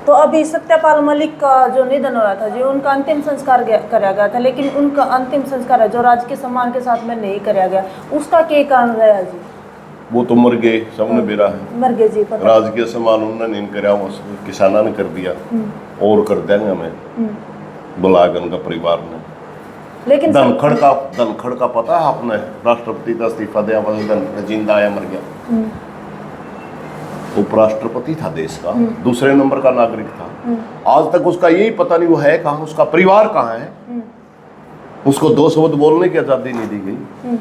तो अभी सत्यपाल मलिक का जो निधन हुआ था जी, उनका अंतिम संस्कार कराया गया था, लेकिन उनका अंतिम संस्कार है जो राजकीय सम्मान के साथ में नहीं कराया गया, उसका क्या कारण रहा जी? वो तो मर गए, सबने बेरा है, मर गए जी, पता राजकीय सम्मान उन्होंने नहीं कराया, वो किसाना ने कर दिया और कर देंगे हमें बुला के उनका परिवार ने। लेकिन धनखड़ का पता है आपने? राष्ट्रपति का इस्तीफा दिया, धनखड़ जिंदा आया मर गया। उपराष्ट्रपति था देश का, दूसरे नंबर का नागरिक था। आज तक उसका यही पता नहीं वो है कहाँ, उसका परिवार कहाँ है। उसको दो शब्द बोलने की आजादी नहीं दी गई।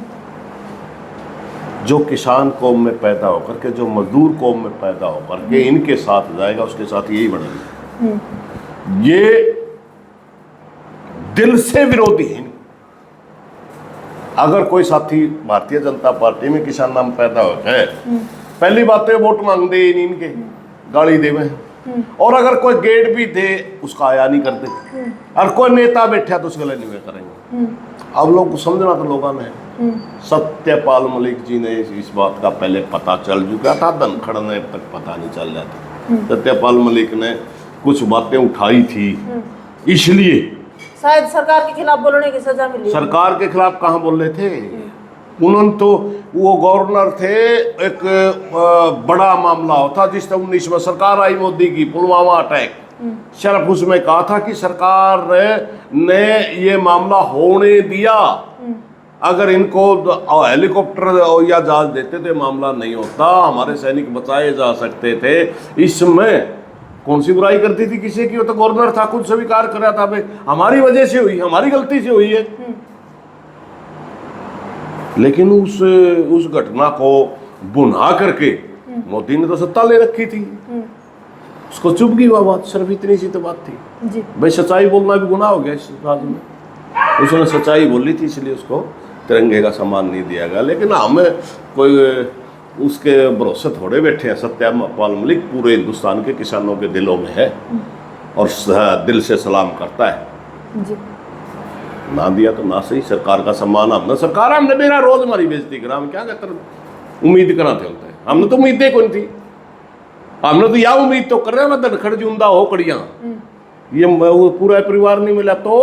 जो किसान कौम में पैदा होकर के, जो मजदूर कौम में पैदा होकर के इनके साथ जाएगा, उसके साथ यही बढ़ेगा। ये दिल से विरोधी है। अगर कोई साथी भारतीय जनता पार्टी में किसान नाम पैदा होता है, पहली बात तो वोट मांग दे इनके, गाली देवे, और अगर कोई गेट भी दे उसका आया नहीं करते, और कोई नेता बैठा तो उसके लिए नहीं करेंगे। अब लोग समझना तो लोगों ने, सत्यपाल मलिक जी ने इस बात का पहले पता चल चुका था, धनखड़ ने अब तक पता नहीं चल रहा था। सत्यपाल मलिक ने कुछ बातें उठाई थी, इसलिए शायद सरकार के खिलाफ बोलने की सजा मिली। सरकार के खिलाफ कहाँ बोल रहे थे? उन्होंने तो, वो गवर्नर थे, एक बड़ा मामला होता जिस 19 में सरकार आई मोदी की, पुलवामा अटैक, सिर्फ उसमें कहा था कि सरकार ने ये मामला होने दिया, अगर इनको हेलीकॉप्टर या जहाज देते थे मामला नहीं होता, हमारे सैनिक बचाए जा सकते थे। इसमें कौन सी बुराई करती थी किसी की? वो तो गवर्नर था, खुद स्वीकार कर रहा था भाई हमारी वजह से हुई, हमारी गलती से हुई है। लेकिन उस घटना को बुना करके मोदी ने तो सत्ता ले रखी थी, उसको चुप गई वह बात, सिर्फ इतनी सी तो बात थी भाई। सच्चाई बोलना भी गुनाह हो गया इस राज्य में। उसने सच्चाई बोली थी, इसलिए उसको तिरंगे का सम्मान नहीं दिया गया। लेकिन हमें कोई उसके भरोसे थोड़े बैठे हैं। सत्यपाल मलिक पूरे हिंदुस्तान के किसानों के दिलों में है और दिल से सलाम करता है जी। ना दिया तो ना सही, सरकार का सम्मान हमने मेरा रोज हमारी बेइज्जती करा, हम क्या कहते उम्मीद कराते होते हैं, हमने तो उम्मीदें कौन थी, हमने तो यह उम्मीद तो कर रहे हैं धनखड़ जिंदा हो कड़ियां, ये वो पूरा परिवार नहीं मिला। तो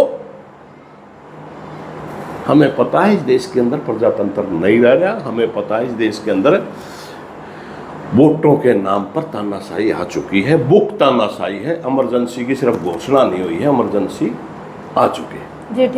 हमें पता है इस देश के अंदर प्रजातंत्र नहीं रह गया, हमें पता है इस देश के अंदर वोटों के नाम पर तानाशाही आ चुकी है, बुक तानाशाही है। इमरजेंसी की सिर्फ घोषणा नहीं हुई है, इमरजेंसी आ चुकी है जी। ठीक।